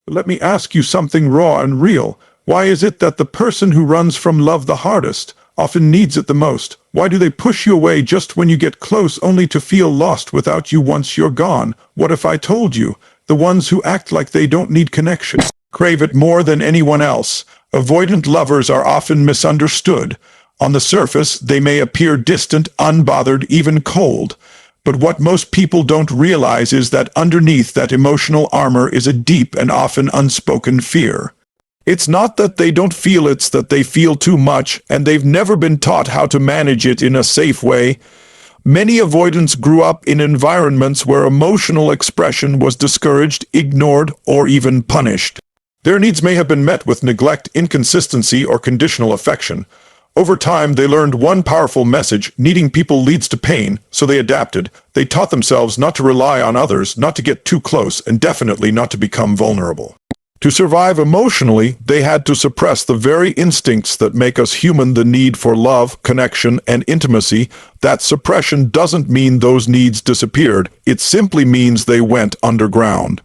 Let me ask you something raw and real. Why is it that the person who runs from love the hardest often needs it the most? Why do they push you away just when you get close, only to feel lost without you once you're gone? What if I told you? The ones who act like they don't need connection crave it more than anyone else. Avoidant lovers are often misunderstood. On the surface, they may appear distant, unbothered, even cold. But what most people don't realize is that underneath that emotional armor is a deep and often unspoken fear. It's not that they don't feel, it's that they feel too much, and they've never been taught how to manage it in a safe way. Many avoidants grew up in environments where emotional expression was discouraged, ignored, or even punished. Their needs may have been met with neglect, inconsistency, or conditional affection. Over time, they learned one powerful message: needing people leads to pain, so they adapted. They taught themselves not to rely on others, not to get too close, and definitely not to become vulnerable. To survive emotionally, they had to suppress the very instincts that make us human: the need for love, connection, and intimacy. That suppression doesn't mean those needs disappeared. It simply means they went underground.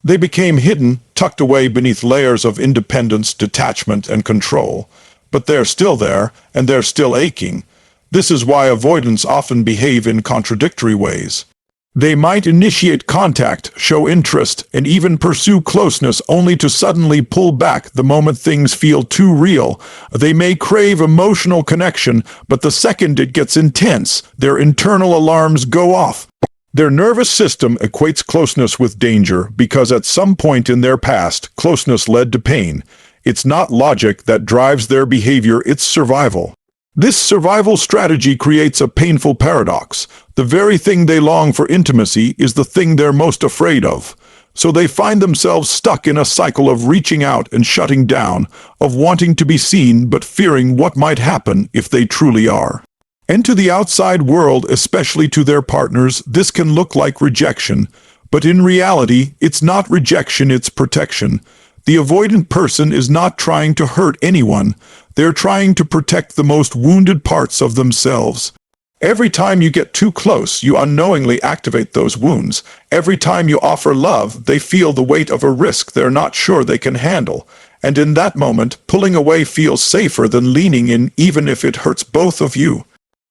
They became hidden, tucked away beneath layers of independence, detachment, and control. But they're still there, and they're still aching. This is why avoidants often behave in contradictory ways. They might initiate contact, show interest, and even pursue closeness, only to suddenly pull back the moment things feel too real. They may crave emotional connection, but the second it gets intense, their internal alarms go off. Their nervous system equates closeness with danger because at some point in their past, closeness led to pain. It's not logic that drives their behavior, it's survival. This survival strategy creates a painful paradox. The very thing they long for, intimacy, is the thing they're most afraid of. So they find themselves stuck in a cycle of reaching out and shutting down, of wanting to be seen but fearing what might happen if they truly are. And to the outside world, especially to their partners, this can look like rejection. But in reality, it's not rejection, it's protection. The avoidant person is not trying to hurt anyone. They're trying to protect the most wounded parts of themselves. Every time you get too close, you unknowingly activate those wounds. Every time you offer love, they feel the weight of a risk they're not sure they can handle. And in that moment, pulling away feels safer than leaning in, even if it hurts both of you.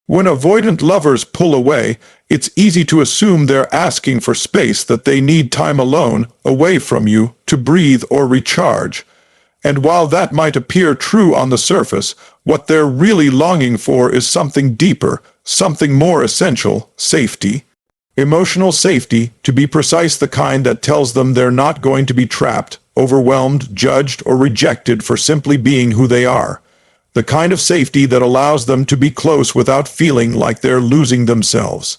When avoidant lovers pull away, it's easy to assume they're asking for space, that they need time alone, away from you, to breathe or recharge. And while that might appear true on the surface, what they're really longing for is something deeper, something more essential: safety. Emotional safety, to be precise, the kind that tells them they're not going to be trapped, overwhelmed, judged, or rejected for simply being who they are. The kind of safety that allows them to be close without feeling like they're losing themselves.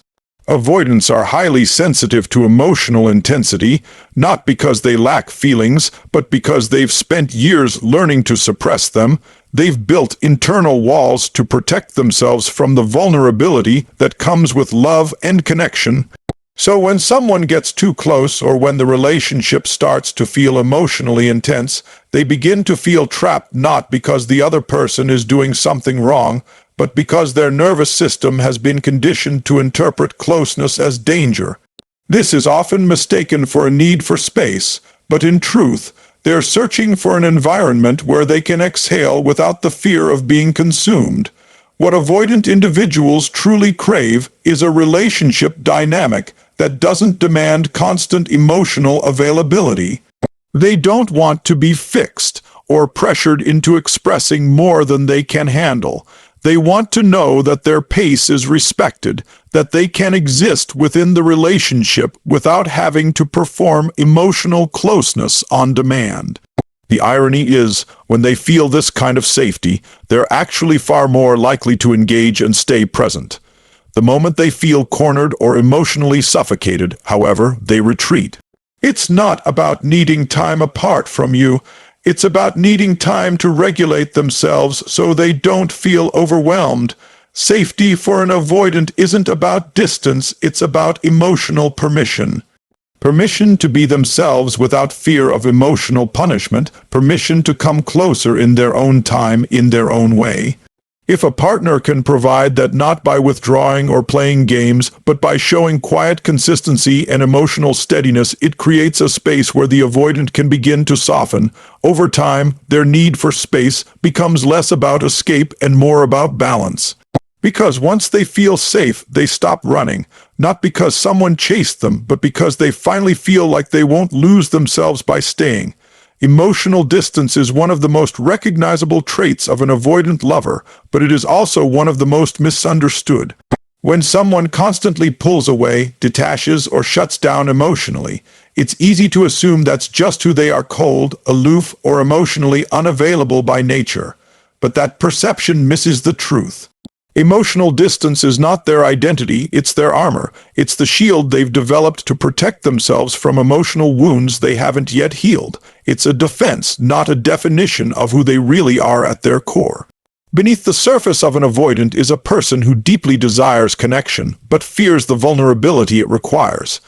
Avoidants are highly sensitive to emotional intensity, not because they lack feelings, but because they've spent years learning to suppress them. They've built internal walls to protect themselves from the vulnerability that comes with love and connection. So when someone gets too close, or when the relationship starts to feel emotionally intense, they begin to feel trapped, not because the other person is doing something wrong, but because their nervous system has been conditioned to interpret closeness as danger. This is often mistaken for a need for space, but in truth, they're searching for an environment where they can exhale without the fear of being consumed. What avoidant individuals truly crave is a relationship dynamic that doesn't demand constant emotional availability. They don't want to be fixed or pressured into expressing more than they can handle. They want to know that their pace is respected, that they can exist within the relationship without having to perform emotional closeness on demand. The irony is, when they feel this kind of safety, they're actually far more likely to engage and stay present. The moment they feel cornered or emotionally suffocated, however, they retreat. It's not about needing time apart from you. It's about needing time to regulate themselves so they don't feel overwhelmed. Safety for an avoidant isn't about distance, it's about emotional permission. Permission to be themselves without fear of emotional punishment, permission to come closer in their own time, in their own way. If a partner can provide that not by withdrawing or playing games, but by showing quiet consistency and emotional steadiness, it creates a space where the avoidant can begin to soften. Over time, their need for space becomes less about escape and more about balance. Because once they feel safe, they stop running, not because someone chased them, but because they finally feel like they won't lose themselves by staying. Emotional distance is one of the most recognizable traits of an avoidant lover, but it is also one of the most misunderstood. When someone constantly pulls away, detaches, or shuts down emotionally, it's easy to assume that's just who they are: cold, aloof, or emotionally unavailable by nature. But that perception misses the truth. Emotional distance is not their identity, it's their armor. It's the shield they've developed to protect themselves from emotional wounds they haven't yet healed. It's a defense, not a definition of who they really are at their core. Beneath the surface of an avoidant is a person who deeply desires connection, but fears the vulnerability it requires.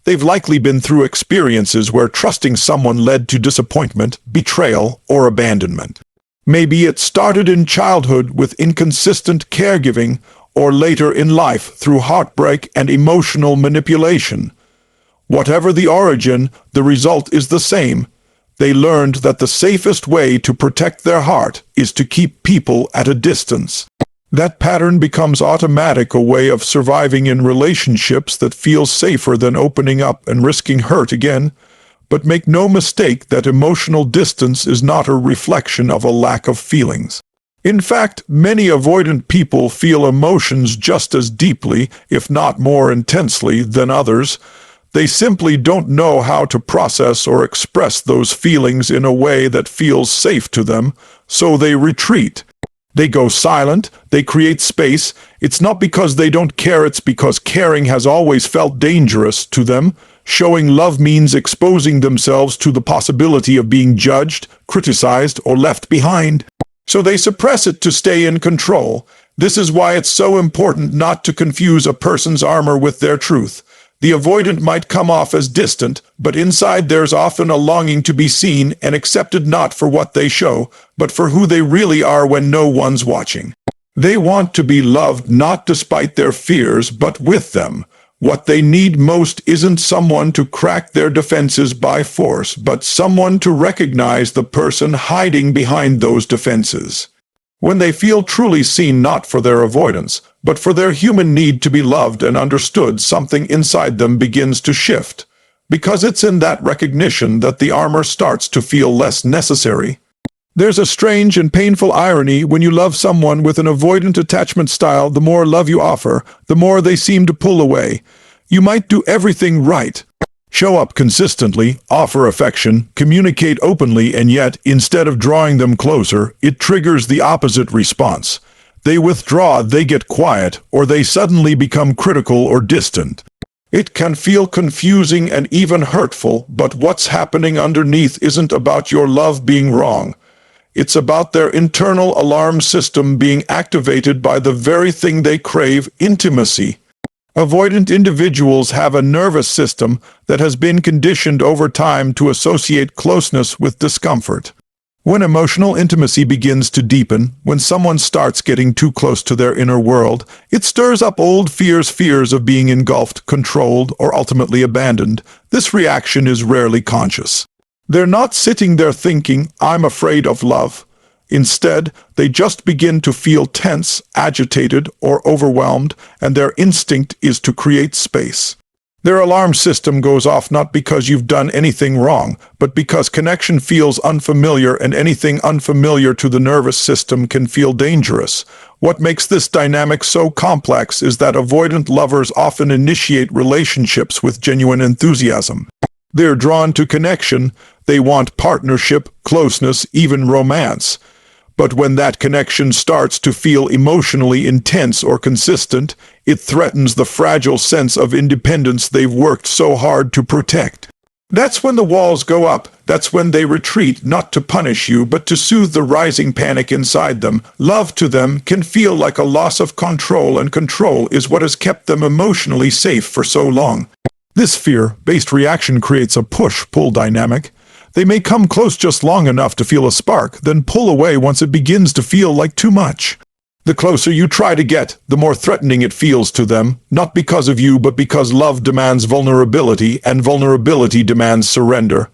They've likely been through experiences where trusting someone led to disappointment, betrayal, or abandonment. Maybe it started in childhood with inconsistent caregiving, or later in life through heartbreak and emotional manipulation. Whatever the origin, the result is the same. They learned that the safest way to protect their heart is to keep people at a distance. That pattern becomes automatic, a way of surviving in relationships that feels safer than opening up and risking hurt again. But make no mistake that emotional distance is not a reflection of a lack of feelings. In fact, many avoidant people feel emotions just as deeply, if not more intensely, than others. They simply don't know how to process or express those feelings in a way that feels safe to them, so they retreat. They go silent, they create space. It's not because they don't care, it's because caring has always felt dangerous to them. Showing love means exposing themselves to the possibility of being judged, criticized, or left behind. So they suppress it to stay in control. This is why it's so important not to confuse a person's armor with their truth. The avoidant might come off as distant, but inside there's often a longing to be seen and accepted, not for what they show, but for who they really are when no one's watching. They want to be loved not despite their fears, but with them. What they need most isn't someone to crack their defenses by force, but someone to recognize the person hiding behind those defenses. When they feel truly seen, not for their avoidance, but for their human need to be loved and understood, something inside them begins to shift. Because it's in that recognition that the armor starts to feel less necessary. There's a strange and painful irony when you love someone with an avoidant attachment style. The more love you offer, the more they seem to pull away. You might do everything right. Show up consistently, offer affection, communicate openly, and yet, instead of drawing them closer, it triggers the opposite response. They withdraw, they get quiet, or they suddenly become critical or distant. It can feel confusing and even hurtful, but what's happening underneath isn't about your love being wrong. It's about their internal alarm system being activated by the very thing they crave: intimacy. Avoidant individuals have a nervous system that has been conditioned over time to associate closeness with discomfort. When emotional intimacy begins to deepen, when someone starts getting too close to their inner world, it stirs up old fears of being engulfed, controlled, or ultimately abandoned. This reaction is rarely conscious. They're not sitting there thinking, "I'm afraid of love." Instead, they just begin to feel tense, agitated, or overwhelmed, and their instinct is to create space. Their alarm system goes off not because you've done anything wrong, but because connection feels unfamiliar, and anything unfamiliar to the nervous system can feel dangerous. What makes this dynamic so complex is that avoidant lovers often initiate relationships with genuine enthusiasm. They're drawn to connection, they want partnership, closeness, even romance. But when that connection starts to feel emotionally intense or consistent, it threatens the fragile sense of independence they've worked so hard to protect. That's when the walls go up. That's when they retreat, not to punish you, but to soothe the rising panic inside them. Love to them can feel like a loss of control, and control is what has kept them emotionally safe for so long. This fear-based reaction creates a push-pull dynamic. They may come close just long enough to feel a spark, then pull away once it begins to feel like too much. The closer you try to get, the more threatening it feels to them, not because of you, but because love demands vulnerability, and vulnerability demands surrender.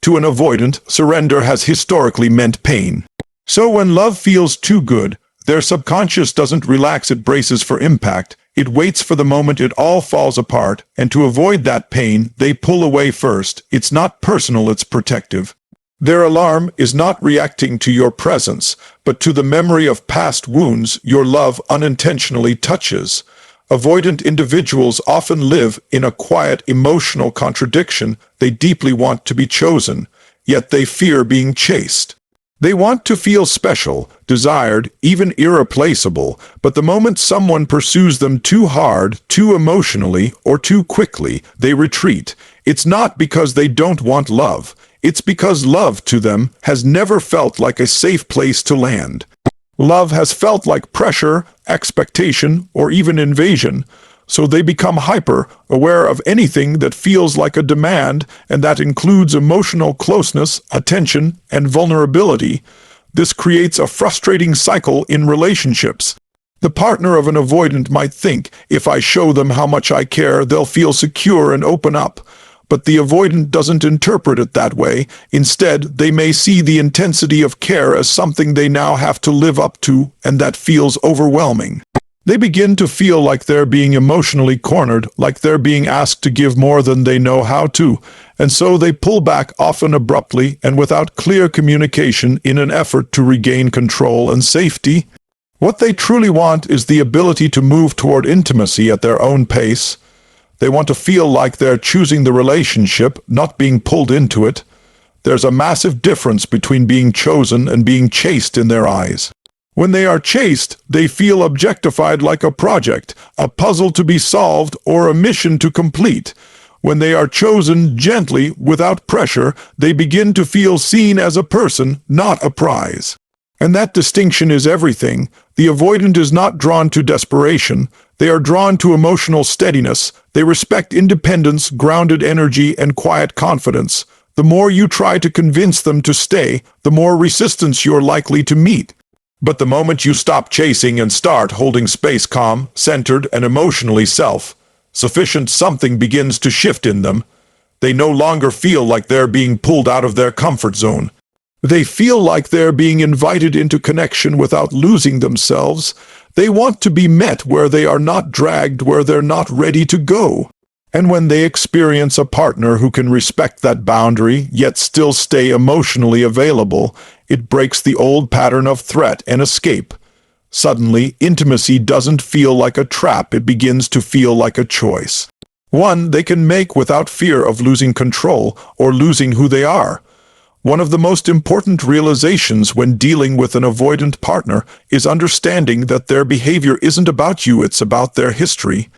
To an avoidant, surrender has historically meant pain. So when love feels too good, their subconscious doesn't relax, it braces for impact. It waits for the moment it all falls apart, and to avoid that pain, they pull away first. It's not personal, it's protective. Their alarm is not reacting to your presence, but to the memory of past wounds your love unintentionally touches. Avoidant individuals often live in a quiet emotional contradiction. They deeply want to be chosen, yet they fear being chased. They want to feel special, desired, even irreplaceable, but the moment someone pursues them too hard, too emotionally, or too quickly, they retreat. It's not because they don't want love. It's because love to them has never felt like a safe place to land. Love has felt like pressure, expectation, or even invasion. So they become hyper-aware of anything that feels like a demand, and that includes emotional closeness, attention, and vulnerability. This creates a frustrating cycle in relationships. The partner of an avoidant might think, if I show them how much I care, they'll feel secure and open up. But the avoidant doesn't interpret it that way. Instead, they may see the intensity of care as something they now have to live up to, and that feels overwhelming. They begin to feel like they're being emotionally cornered, like they're being asked to give more than they know how to, and so they pull back, often abruptly and without clear communication, in an effort to regain control and safety. What they truly want is the ability to move toward intimacy at their own pace. They want to feel like they're choosing the relationship, not being pulled into it. There's a massive difference between being chosen and being chased in their eyes. When they are chased, they feel objectified, like a project, a puzzle to be solved, or a mission to complete. When they are chosen gently, without pressure, they begin to feel seen as a person, not a prize. And that distinction is everything. The avoidant is not drawn to desperation. They are drawn to emotional steadiness. They respect independence, grounded energy, and quiet confidence. The more you try to convince them to stay, the more resistance you're likely to meet. But the moment you stop chasing and start holding space, calm, centered, and emotionally self-sufficient, something begins to shift in them. They no longer feel like they're being pulled out of their comfort zone. They feel like they're being invited into connection without losing themselves. They want to be met where they are, not dragged where they're not ready to go. And when they experience a partner who can respect that boundary, yet still stay emotionally available, it breaks the old pattern of threat and escape. Suddenly, intimacy doesn't feel like a trap, it begins to feel like a choice. One they can make without fear of losing control or losing who they are. One of the most important realizations when dealing with an avoidant partner is understanding that their behavior isn't about you, it's about their history.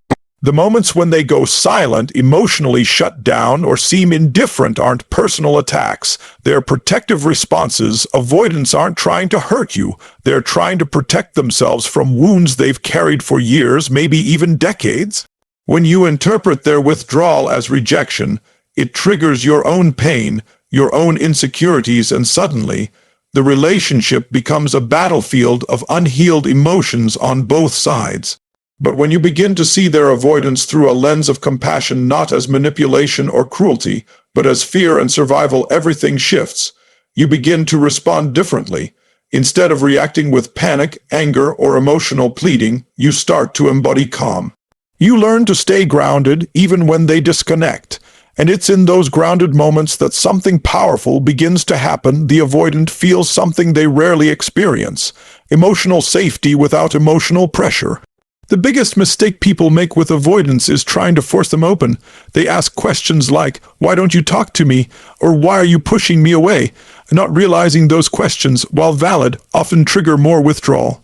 The moments when they go silent, emotionally shut down, or seem indifferent aren't personal attacks. They're protective responses. Avoidants aren't trying to hurt you. They're trying to protect themselves from wounds they've carried for years, maybe even decades. When you interpret their withdrawal as rejection, it triggers your own pain, your own insecurities, and suddenly, the relationship becomes a battlefield of unhealed emotions on both sides. But when you begin to see their avoidance through a lens of compassion, not as manipulation or cruelty, but as fear and survival, everything shifts. You begin to respond differently. Instead of reacting with panic, anger, or emotional pleading, you start to embody calm. You learn to stay grounded even when they disconnect. And it's in those grounded moments that something powerful begins to happen. The avoidant feels something they rarely experience: emotional safety without emotional pressure. The biggest mistake people make with avoidance is trying to force them open. They ask questions like, "Why don't you talk to me?" or "Why are you pushing me away?" not realizing those questions, while valid, often trigger more withdrawal.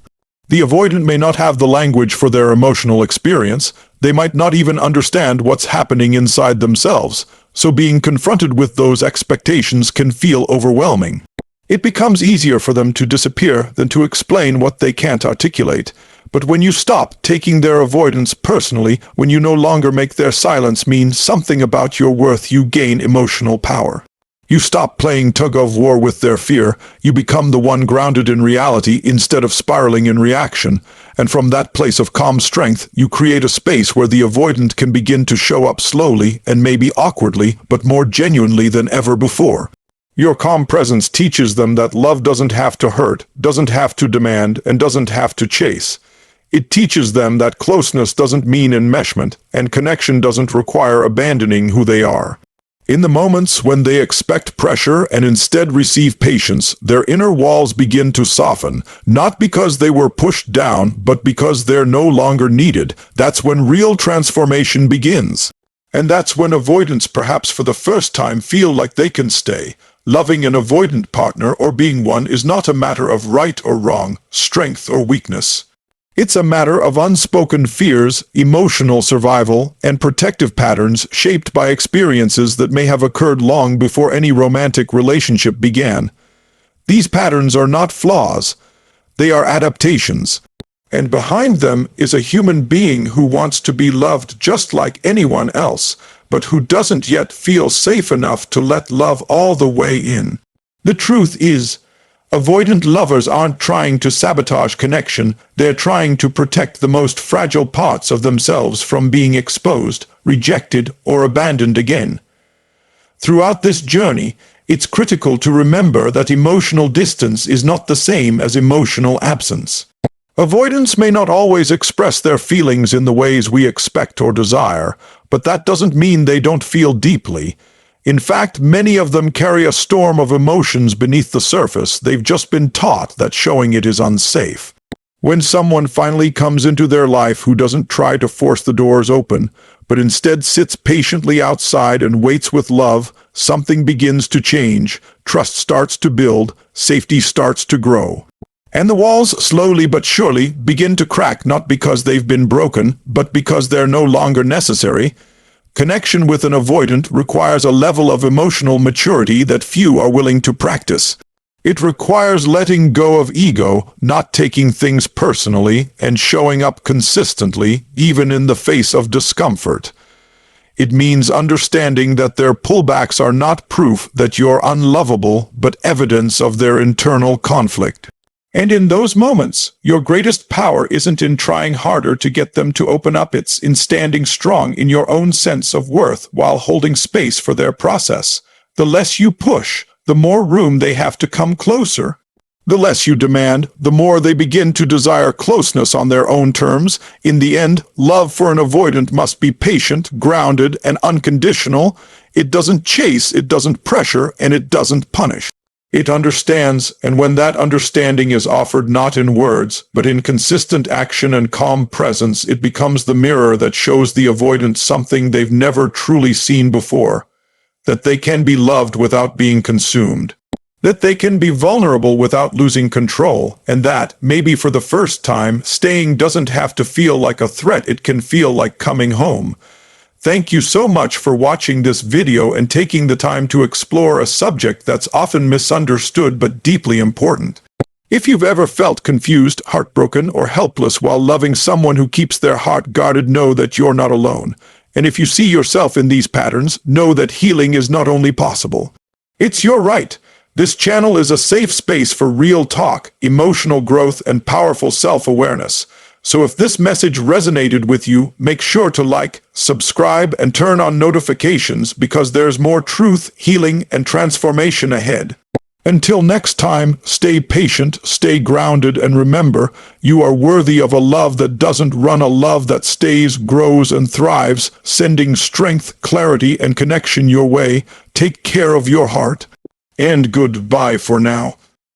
The avoidant may not have the language for their emotional experience. They might not even understand what's happening inside themselves. So being confronted with those expectations can feel overwhelming. It becomes easier for them to disappear than to explain what they can't articulate. But when you stop taking their avoidance personally, when you no longer make their silence mean something about your worth, you gain emotional power. You stop playing tug-of-war with their fear, you become the one grounded in reality instead of spiraling in reaction, and from that place of calm strength, you create a space where the avoidant can begin to show up slowly and maybe awkwardly, but more genuinely than ever before. Your calm presence teaches them that love doesn't have to hurt, doesn't have to demand, and doesn't have to chase. It teaches them that closeness doesn't mean enmeshment, and connection doesn't require abandoning who they are. In the moments when they expect pressure and instead receive patience, their inner walls begin to soften, not because they were pushed down, but because they're no longer needed. That's when real transformation begins. And that's when avoidants, perhaps for the first time, feel like they can stay. Loving an avoidant partner or being one is not a matter of right or wrong, strength or weakness. It's a matter of unspoken fears, emotional survival, and protective patterns shaped by experiences that may have occurred long before any romantic relationship began. These patterns are not flaws, they are adaptations. And behind them is a human being who wants to be loved just like anyone else, but who doesn't yet feel safe enough to let love all the way in. The truth is, avoidant lovers aren't trying to sabotage connection, they're trying to protect the most fragile parts of themselves from being exposed, rejected, or abandoned again. Throughout this journey, it's critical to remember that emotional distance is not the same as emotional absence. Avoidants may not always express their feelings in the ways we expect or desire, but that doesn't mean they don't feel deeply. In fact, many of them carry a storm of emotions beneath the surface. They've just been taught that showing it is unsafe. When someone finally comes into their life who doesn't try to force the doors open, but instead sits patiently outside and waits with love, something begins to change, trust starts to build, safety starts to grow. And the walls slowly but surely begin to crack, not because they've been broken, but because they're no longer necessary. Connection with an avoidant requires a level of emotional maturity that few are willing to practice. It requires letting go of ego, not taking things personally, and showing up consistently, even in the face of discomfort. It means understanding that their pullbacks are not proof that you're unlovable, but evidence of their internal conflict. And in those moments, your greatest power isn't in trying harder to get them to open up, it's in standing strong in your own sense of worth while holding space for their process. The less you push, the more room they have to come closer. The less you demand, the more they begin to desire closeness on their own terms. In the end, love for an avoidant must be patient, grounded, and unconditional. It doesn't chase, it doesn't pressure, and it doesn't punish. It understands, and when that understanding is offered not in words, but in consistent action and calm presence, it becomes the mirror that shows the avoidant something they've never truly seen before. That they can be loved without being consumed. That they can be vulnerable without losing control, and that, maybe for the first time, staying doesn't have to feel like a threat, it can feel like coming home. Thank you so much for watching this video and taking the time to explore a subject that's often misunderstood but deeply important. If you've ever felt confused, heartbroken, or helpless while loving someone who keeps their heart guarded, know that you're not alone. And if you see yourself in these patterns, know that healing is not only possible. It's your right. This channel is a safe space for real talk, emotional growth, and powerful self-awareness. So if this message resonated with you, make sure to like, subscribe, and turn on notifications because there's more truth, healing, and transformation ahead. Until next time, stay patient, stay grounded, and remember, you are worthy of a love that doesn't run, a love that stays, grows, and thrives, sending strength, clarity, and connection your way. Take care of your heart, and goodbye for now.